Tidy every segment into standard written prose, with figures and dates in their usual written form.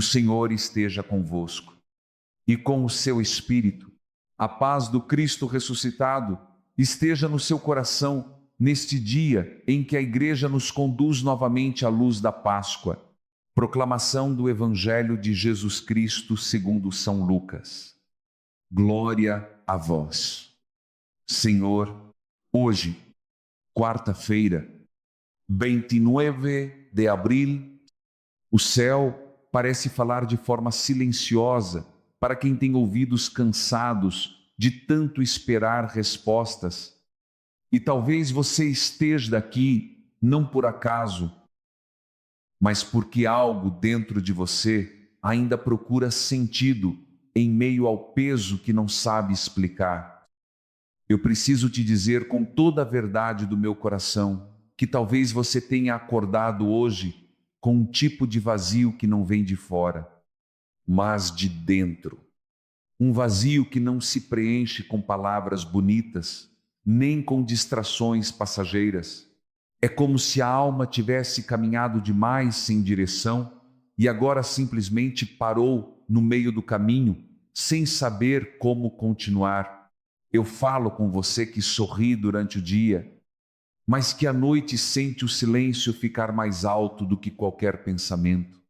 O Senhor esteja convosco. E com o seu Espírito, a paz do Cristo ressuscitado esteja no seu coração neste dia em que a Igreja nos conduz novamente à luz da Páscoa. Proclamação do Evangelho de Jesus Cristo segundo São Lucas. Glória a vós. Senhor, hoje, quarta-feira, 29 de abril, o céu parece falar de forma silenciosa para quem tem ouvidos cansados de tanto esperar respostas. E talvez você esteja aqui não por acaso, mas porque algo dentro de você ainda procura sentido em meio ao peso que não sabe explicar. Eu preciso te dizer com toda a verdade do meu coração que talvez você tenha acordado hoje com um tipo de vazio que não vem de fora, mas de dentro. Um vazio que não se preenche com palavras bonitas, nem com distrações passageiras. É como se a alma tivesse caminhado demais sem direção e agora simplesmente parou no meio do caminho, sem saber como continuar. Eu falo com você que sorri durante o dia, mas que à noite sente o silêncio ficar mais alto do que qualquer pensamento.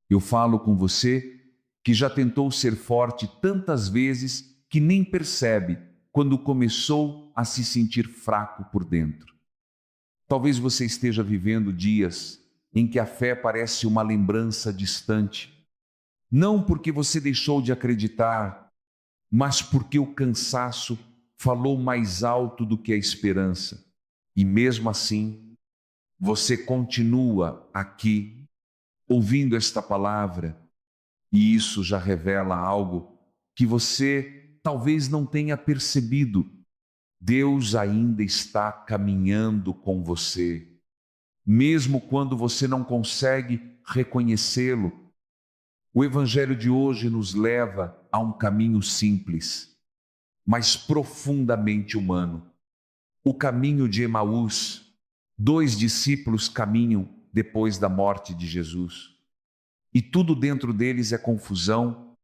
Eu falo com você que já tentou ser forte tantas vezes que nem percebe quando começou a se sentir fraco por dentro. Talvez você esteja vivendo dias em que a fé parece uma lembrança distante, não porque você deixou de acreditar, mas porque o cansaço falou mais alto do que a esperança. E mesmo assim, você continua aqui, ouvindo esta palavra, e isso já revela algo que você talvez não tenha percebido. Deus ainda está caminhando com você, mesmo quando você não consegue reconhecê-lo. O Evangelho de hoje nos leva a um caminho simples, mas profundamente humano. O caminho de Emaús. 2 discípulos caminham depois da morte de Jesus. E tudo dentro deles é confusão,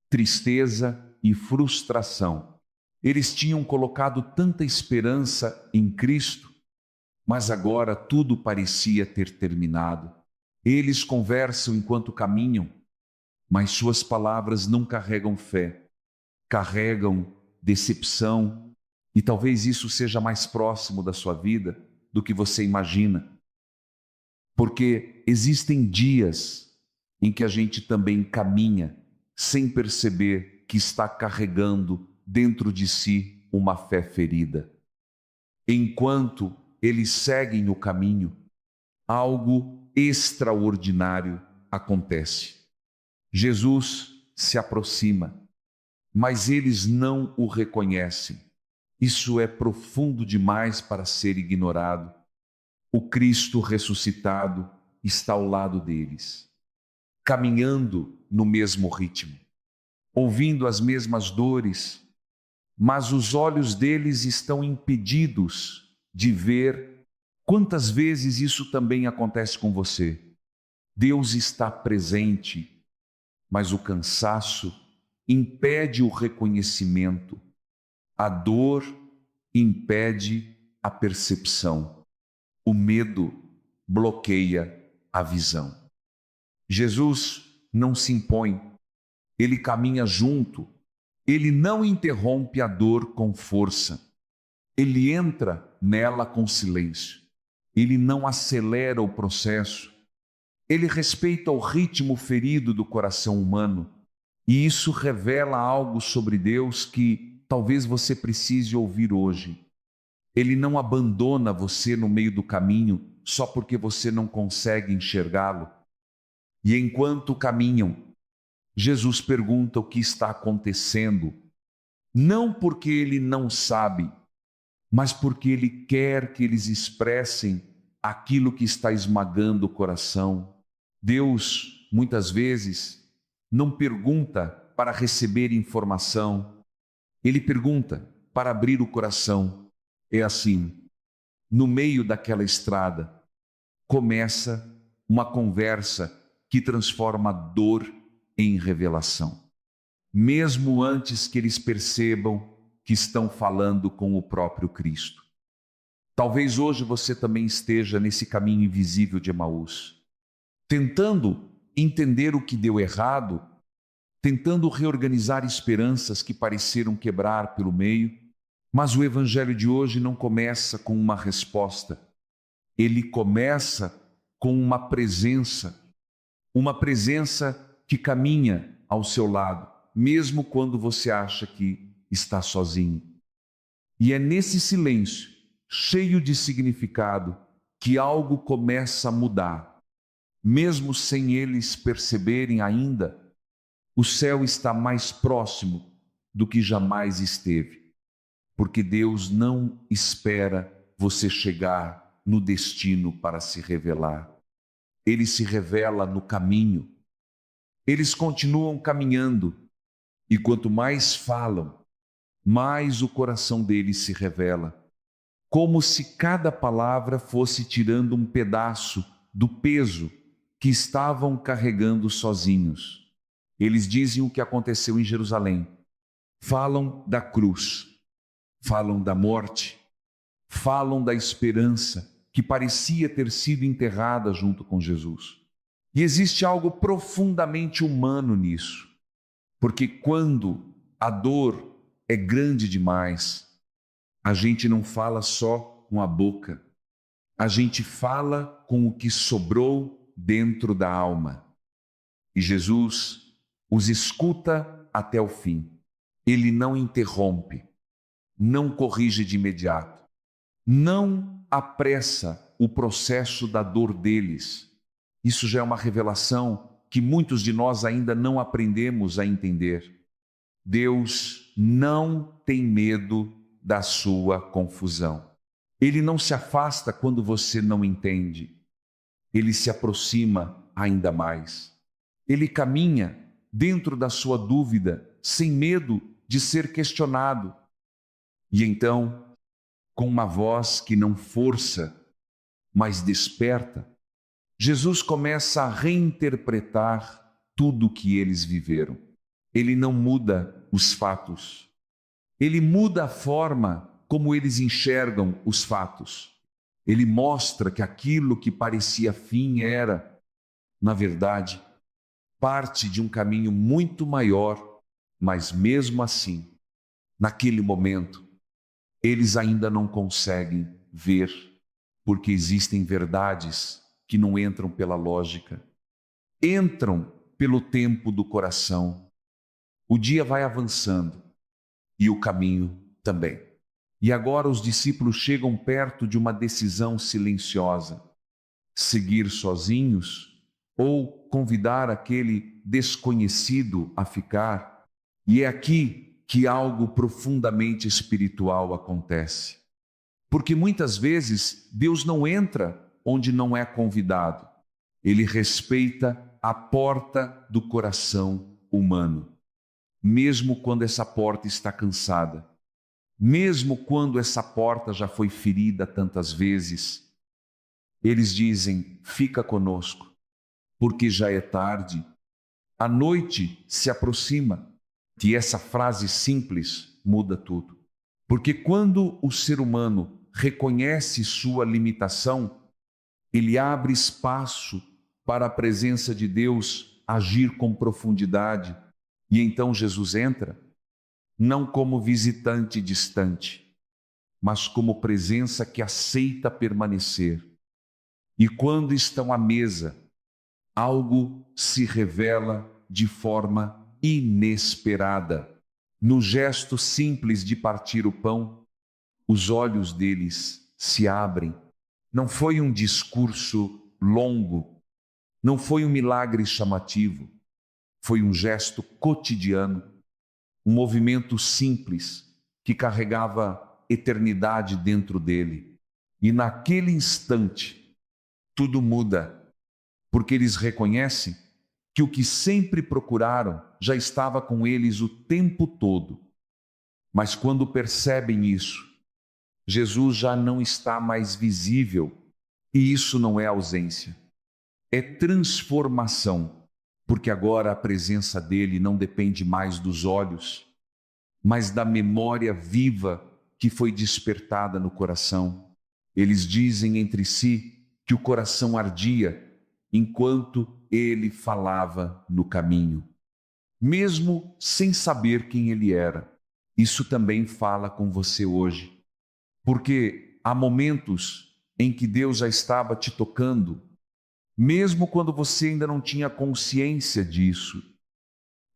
tristeza e frustração. Eles tinham colocado tanta esperança em Cristo, mas agora tudo parecia ter terminado. Eles conversam enquanto caminham, mas suas palavras não carregam fé, carregam decepção, e talvez isso seja mais próximo da sua vida do que você imagina. Porque existem dias em que a gente também caminha sem perceber que está carregando dentro de si uma fé ferida. Enquanto eles seguem o caminho, algo extraordinário acontece. Jesus se aproxima, mas eles não o reconhecem. Isso é profundo demais para ser ignorado. O Cristo ressuscitado está ao lado deles, caminhando no mesmo ritmo, ouvindo as mesmas dores, mas os olhos deles estão impedidos de ver. Quantas vezes isso também acontece com você? Deus está presente, mas o cansaço impede o reconhecimento. A dor impede a percepção. O medo bloqueia a visão. Jesus não se impõe, ele caminha junto, ele não interrompe a dor com força, ele entra nela com silêncio, ele não acelera o processo, ele respeita o ritmo ferido do coração humano, e isso revela algo sobre Deus que talvez você precise ouvir hoje. Ele não abandona você no meio do caminho só porque você não consegue enxergá-lo. E enquanto caminham, Jesus pergunta o que está acontecendo, não porque ele não sabe, mas porque ele quer que eles expressem aquilo que está esmagando o coração. Deus, muitas vezes, não pergunta para receber informação, ele pergunta para abrir o coração. É assim, no meio daquela estrada, começa uma conversa que transforma dor em revelação, mesmo antes que eles percebam que estão falando com o próprio Cristo. Talvez hoje você também esteja nesse caminho invisível de Emaús, tentando entender o que deu errado, tentando reorganizar esperanças que pareceram quebrar pelo meio, mas o Evangelho de hoje não começa com uma resposta, ele começa com uma presença que caminha ao seu lado, mesmo quando você acha que está sozinho. E é nesse silêncio, cheio de significado, que algo começa a mudar. Mesmo sem eles perceberem ainda, o céu está mais próximo do que jamais esteve. Porque Deus não espera você chegar no destino para se revelar. Ele se revela no caminho. Eles continuam caminhando, e quanto mais falam, mais o coração deles se revela, como se cada palavra fosse tirando um pedaço do peso que estavam carregando sozinhos. Eles dizem o que aconteceu em Jerusalém, falam da cruz, falam da morte, falam da esperança que parecia ter sido enterrada junto com Jesus. E existe algo profundamente humano nisso, porque quando a dor é grande demais, a gente não fala só com a boca, a gente fala com o que sobrou dentro da alma. E Jesus os escuta até o fim. Ele não interrompe, não corrige de imediato, não apressa o processo da dor deles. Isso já é uma revelação que muitos de nós ainda não aprendemos a entender. Deus não tem medo da sua confusão. Ele não se afasta quando você não entende. Ele se aproxima ainda mais. Ele caminha dentro da sua dúvida, sem medo de ser questionado. E então, com uma voz que não força, mas desperta, Jesus começa a reinterpretar tudo o que eles viveram. Ele não muda os fatos. Ele muda a forma como eles enxergam os fatos. Ele mostra que aquilo que parecia fim era, na verdade, parte de um caminho muito maior, mas mesmo assim, naquele momento, eles ainda não conseguem ver, porque existem verdades que não entram pela lógica, entram pelo tempo do coração. O dia vai avançando e o caminho também. E agora os discípulos chegam perto de uma decisão silenciosa: seguir sozinhos ou convidar aquele desconhecido a ficar. E é aqui que algo profundamente espiritual acontece. Porque muitas vezes Deus não entra onde não é convidado. Ele respeita a porta do coração humano, mesmo quando essa porta está cansada, mesmo quando essa porta já foi ferida tantas vezes. Eles dizem: fica conosco, porque já é tarde, a noite se aproxima. E essa frase simples muda tudo. Porque quando o ser humano reconhece sua limitação, ele abre espaço para a presença de Deus agir com profundidade. E então Jesus entra, não como visitante distante, mas como presença que aceita permanecer. E quando estão à mesa, algo se revela de forma inesperada. No gesto simples de partir o pão, os olhos deles se abrem. Não foi um discurso longo, não foi um milagre chamativo, foi um gesto cotidiano, um movimento simples que carregava eternidade dentro dele. E naquele instante, tudo muda, porque eles reconhecem que o que sempre procuraram já estava com eles o tempo todo. Mas quando percebem isso, Jesus já não está mais visível, e isso não é ausência, é transformação, porque agora a presença dele não depende mais dos olhos, mas da memória viva que foi despertada no coração. Eles dizem entre si que o coração ardia enquanto ele falava no caminho, mesmo sem saber quem ele era. Isso também fala com você hoje, porque há momentos em que Deus já estava te tocando, mesmo quando você ainda não tinha consciência disso.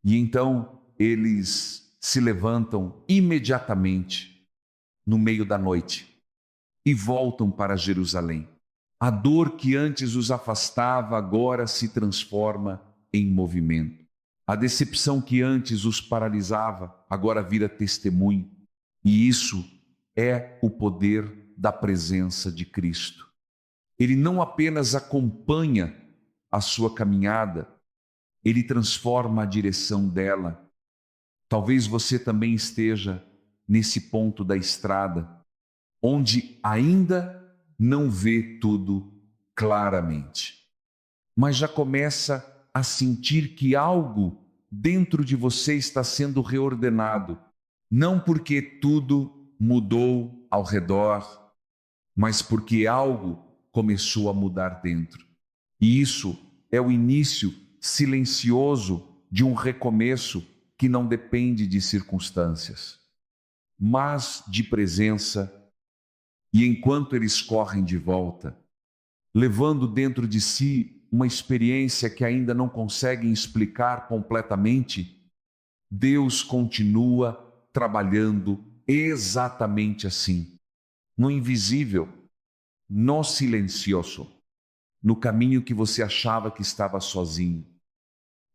E então eles se levantam imediatamente no meio da noite e voltam para Jerusalém. A dor que antes os afastava agora se transforma em movimento. A decepção que antes os paralisava agora vira testemunho. E isso é o poder da presença de Cristo. Ele não apenas acompanha a sua caminhada, ele transforma a direção dela. Talvez você também esteja nesse ponto da estrada, onde ainda não vê tudo claramente, mas já começa a sentir que algo dentro de você está sendo reordenado, não porque tudo mudou ao redor, mas porque algo começou a mudar dentro. E isso é o início silencioso de um recomeço que não depende de circunstâncias, mas de presença. E enquanto eles correm de volta, levando dentro de si uma experiência que ainda não conseguem explicar completamente, Deus continua trabalhando exatamente assim, no invisível, no silencioso, no caminho que você achava que estava sozinho.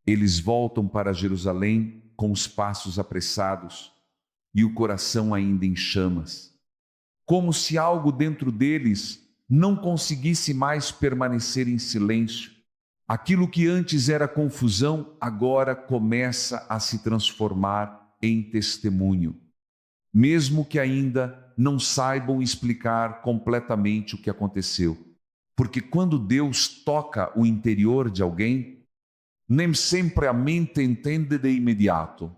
Eles voltam para Jerusalém com os passos apressados e o coração ainda em chamas, como se algo dentro deles não conseguisse mais permanecer em silêncio. Aquilo que antes era confusão, agora começa a se transformar em testemunho, mesmo que ainda não saibam explicar completamente o que aconteceu. Porque quando Deus toca o interior de alguém, nem sempre a mente entende de imediato,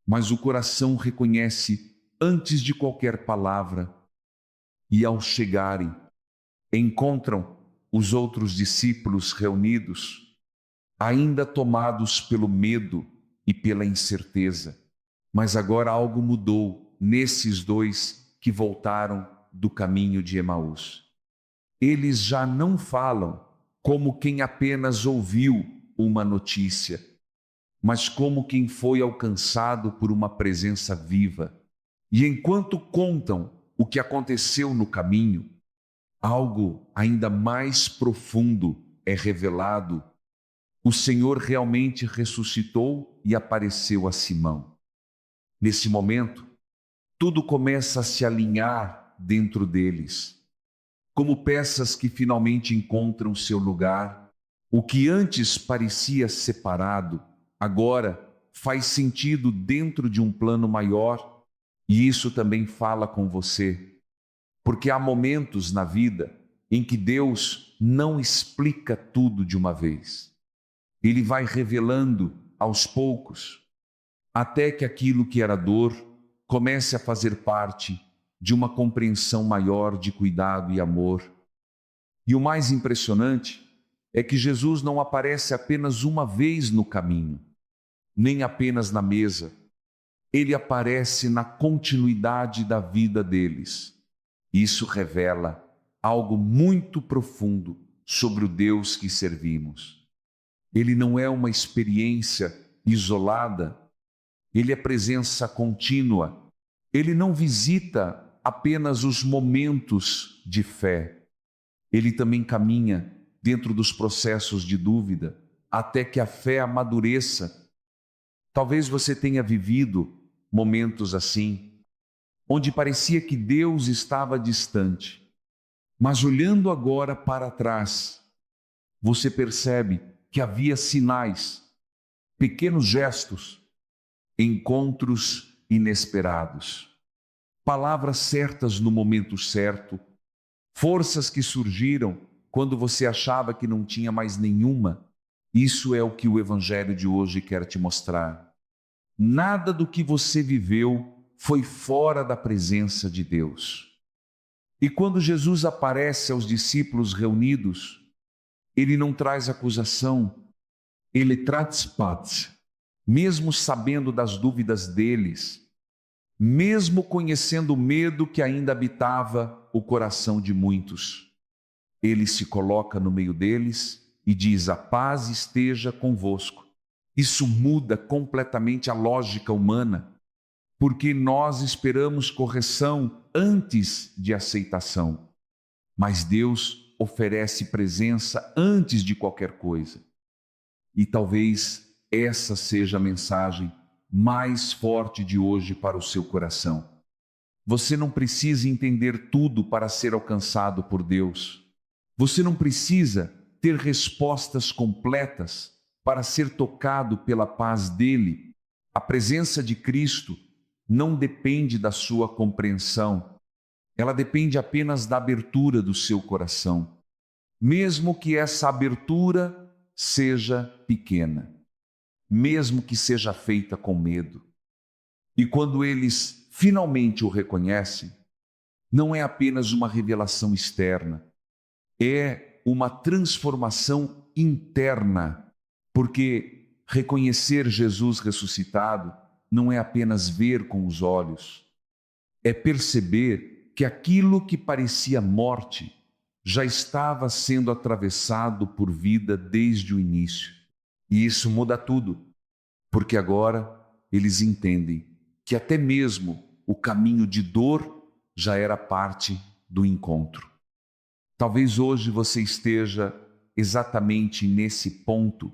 mas o coração reconhece antes de qualquer palavra. E ao chegarem, encontram os outros discípulos reunidos, ainda tomados pelo medo e pela incerteza. Mas agora algo mudou nesses dois que voltaram do caminho de Emaús. Eles já não falam como quem apenas ouviu uma notícia, mas como quem foi alcançado por uma presença viva. E enquanto contam o que aconteceu no caminho, algo ainda mais profundo é revelado. O Senhor realmente ressuscitou e apareceu a Simão. Nesse momento, tudo começa a se alinhar dentro deles, como peças que finalmente encontram seu lugar. O que antes parecia separado, agora faz sentido dentro de um plano maior, e isso também fala com você. Porque há momentos na vida em que Deus não explica tudo de uma vez. Ele vai revelando aos poucos, até que aquilo que era dor comece a fazer parte de uma compreensão maior de cuidado e amor. E o mais impressionante é que Jesus não aparece apenas uma vez no caminho, nem apenas na mesa. Ele aparece na continuidade da vida deles. Isso revela algo muito profundo sobre o Deus que servimos. Ele não é uma experiência isolada, ele é presença contínua. Ele não visita apenas os momentos de fé. Ele também caminha dentro dos processos de dúvida, até que a fé amadureça. Talvez você tenha vivido momentos assim, onde parecia que Deus estava distante. Mas olhando agora para trás, você percebe que havia sinais, pequenos gestos, encontros inesperados, palavras certas no momento certo, forças que surgiram quando você achava que não tinha mais nenhuma. Isso é o que o Evangelho de hoje quer te mostrar. Nada do que você viveu foi fora da presença de Deus. E quando Jesus aparece aos discípulos reunidos, ele não traz acusação, ele traz paz. Mesmo sabendo das dúvidas deles, mesmo conhecendo o medo que ainda habitava o coração de muitos, ele se coloca no meio deles e diz: a paz esteja convosco. Isso muda completamente a lógica humana, porque nós esperamos correção antes de aceitação. Mas Deus oferece presença antes de qualquer coisa. E talvez essa seja a mensagem mais forte de hoje para o seu coração. Você não precisa entender tudo para ser alcançado por Deus. Você não precisa ter respostas completas para ser tocado pela paz dele. A presença de Cristo não depende da sua compreensão. Ela depende apenas da abertura do seu coração. Mesmo que essa abertura seja pequena, mesmo que seja feita com medo. E quando eles finalmente o reconhecem, não é apenas uma revelação externa, é uma transformação interna, porque reconhecer Jesus ressuscitado não é apenas ver com os olhos, é perceber que aquilo que parecia morte já estava sendo atravessado por vida desde o início. E isso muda tudo, porque agora eles entendem que até mesmo o caminho de dor já era parte do encontro. Talvez hoje você esteja exatamente nesse ponto,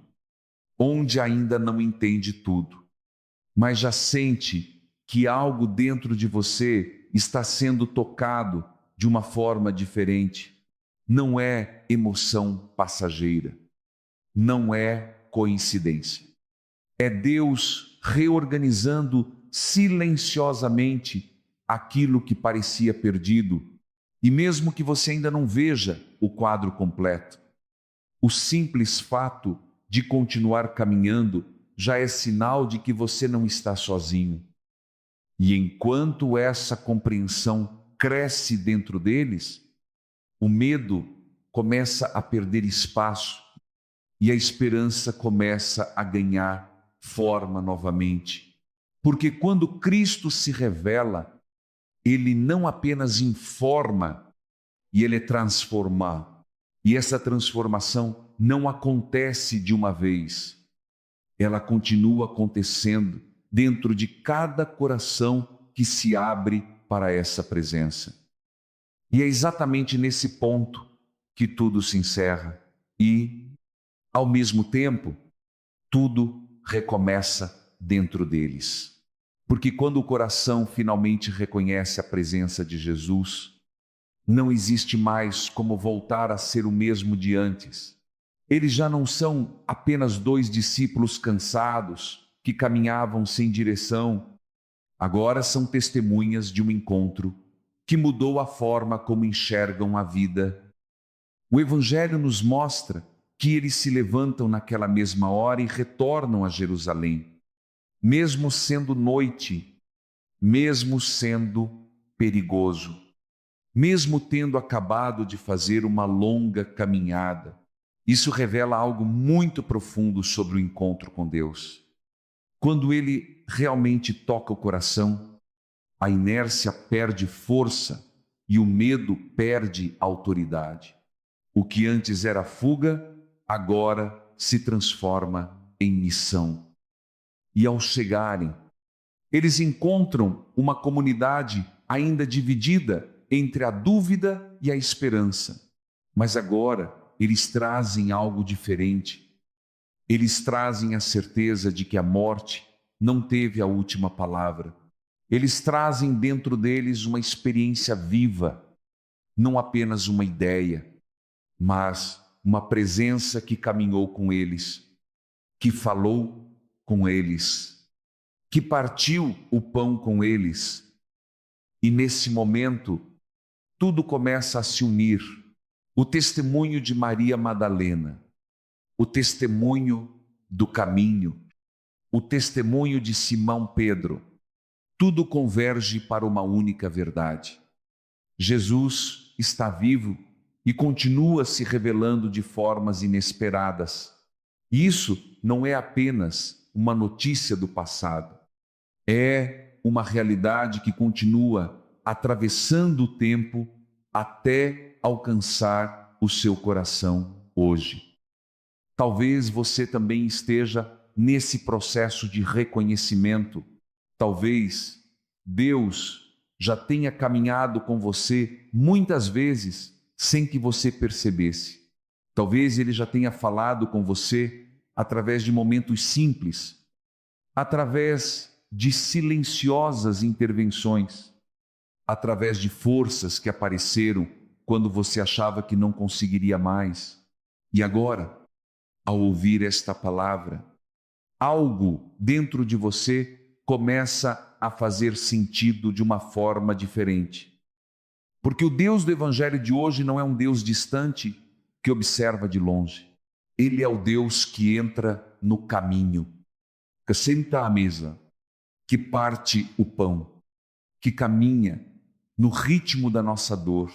onde ainda não entende tudo, mas já sente que algo dentro de você está sendo tocado de uma forma diferente. Não é emoção passageira, não é coincidência. É Deus reorganizando silenciosamente aquilo que parecia perdido, e mesmo que você ainda não veja o quadro completo, o simples fato de continuar caminhando já é sinal de que você não está sozinho. E enquanto essa compreensão cresce dentro deles, o medo começa a perder espaço e a esperança começa a ganhar forma novamente. Porque quando Cristo se revela, ele não apenas informa, e ele transforma. E essa transformação não acontece de uma vez. Ela continua acontecendo dentro de cada coração que se abre para essa presença. E é exatamente nesse ponto que tudo se encerra e, ao mesmo tempo, tudo recomeça dentro deles. Porque quando o coração finalmente reconhece a presença de Jesus, não existe mais como voltar a ser o mesmo de antes. Eles já não são apenas dois discípulos cansados que caminhavam sem direção. Agora são testemunhas de um encontro que mudou a forma como enxergam a vida. O Evangelho nos mostra que eles se levantam naquela mesma hora e retornam a Jerusalém, mesmo sendo noite, mesmo sendo perigoso, mesmo tendo acabado de fazer uma longa caminhada. Isso revela algo muito profundo sobre o encontro com Deus. Quando ele realmente toca o coração, a inércia perde força e o medo perde autoridade. O que antes era fuga, agora se transforma em missão. E ao chegarem, eles encontram uma comunidade ainda dividida entre a dúvida e a esperança. Mas agora eles trazem algo diferente. Eles trazem a certeza de que a morte não teve a última palavra. Eles trazem dentro deles uma experiência viva, não apenas uma ideia, mas uma presença que caminhou com eles, que falou com eles, que partiu o pão com eles. E nesse momento, tudo começa a se unir. o testemunho de Maria Madalena, o testemunho do caminho, o testemunho de Simão Pedro, tudo converge para uma única verdade. Jesus está vivo e continua se revelando de formas inesperadas. Isso não é apenas uma notícia do passado, é uma realidade que continua atravessando o tempo até alcançar o seu coração hoje. Talvez você também esteja nesse processo de reconhecimento. Talvez Deus já tenha caminhado com você muitas vezes sem que você percebesse. Talvez Ele já tenha falado com você através de momentos simples, através de silenciosas intervenções, através de forças que apareceram quando você achava que não conseguiria mais. E agora, ao ouvir esta palavra, algo dentro de você começa a fazer sentido de uma forma diferente. Porque o Deus do Evangelho de hoje não é um Deus distante que observa de longe. Ele é o Deus que entra no caminho, que senta à mesa, que parte o pão, que caminha no ritmo da nossa dor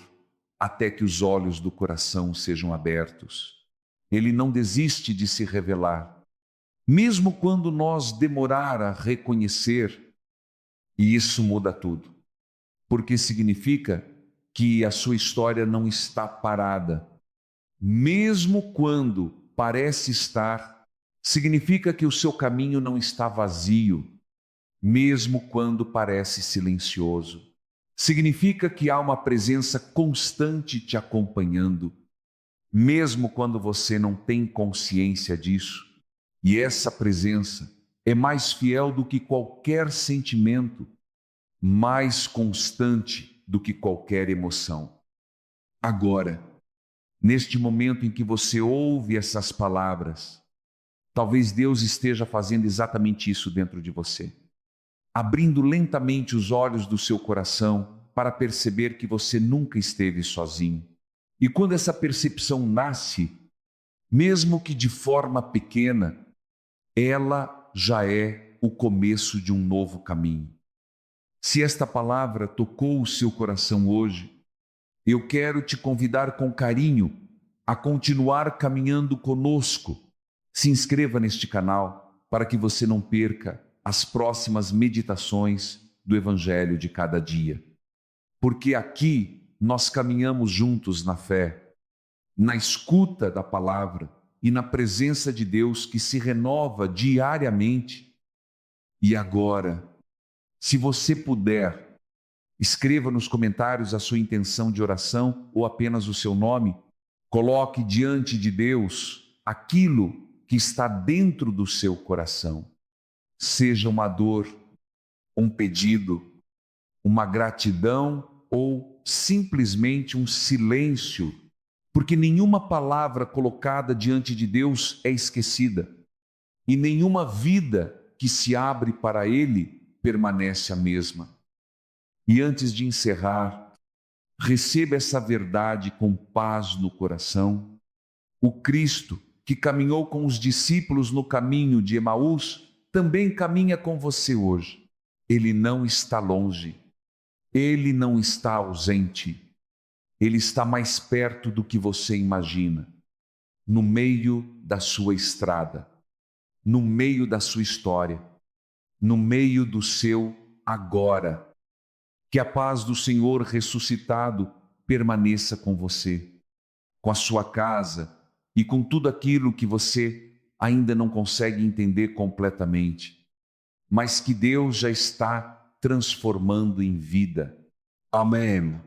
até que os olhos do coração sejam abertos. Ele não desiste de se revelar, mesmo quando nós demorar a reconhecer, e isso muda tudo, porque significa que a sua história não está parada. Mesmo quando parece estar, significa que o seu caminho não está vazio, mesmo quando parece silencioso. Significa que há uma presença constante te acompanhando, mesmo quando você não tem consciência disso. E essa presença é mais fiel do que qualquer sentimento, mais constante do que qualquer emoção. Agora, neste momento em que você ouve essas palavras, talvez Deus esteja fazendo exatamente isso dentro de você, abrindo lentamente os olhos do seu coração para perceber que você nunca esteve sozinho. E quando essa percepção nasce, mesmo que de forma pequena, ela já é o começo de um novo caminho. Se esta palavra tocou o seu coração hoje, eu quero te convidar com carinho a continuar caminhando conosco. Se inscreva neste canal para que você não perca as próximas meditações do Evangelho de cada dia. Porque aqui nós caminhamos juntos na fé, na escuta da palavra e na presença de Deus que se renova diariamente. E agora, se você puder, escreva nos comentários a sua intenção de oração ou apenas o seu nome. Coloque diante de Deus aquilo que está dentro do seu coração. Seja uma dor, um pedido, uma gratidão ou simplesmente um silêncio, porque nenhuma palavra colocada diante de Deus é esquecida e nenhuma vida que se abre para Ele permanece a mesma. E antes de encerrar, receba essa verdade com paz no coração. O Cristo que caminhou com os discípulos no caminho de Emaús também caminha com você hoje. Ele não está longe, Ele não está ausente, Ele está mais perto do que você imagina, no meio da sua estrada, no meio da sua história, no meio do seu agora. Que a paz do Senhor ressuscitado permaneça com você, com a sua casa e com tudo aquilo que você ainda não consegue entender completamente, mas que Deus já está transformando em vida. Amém.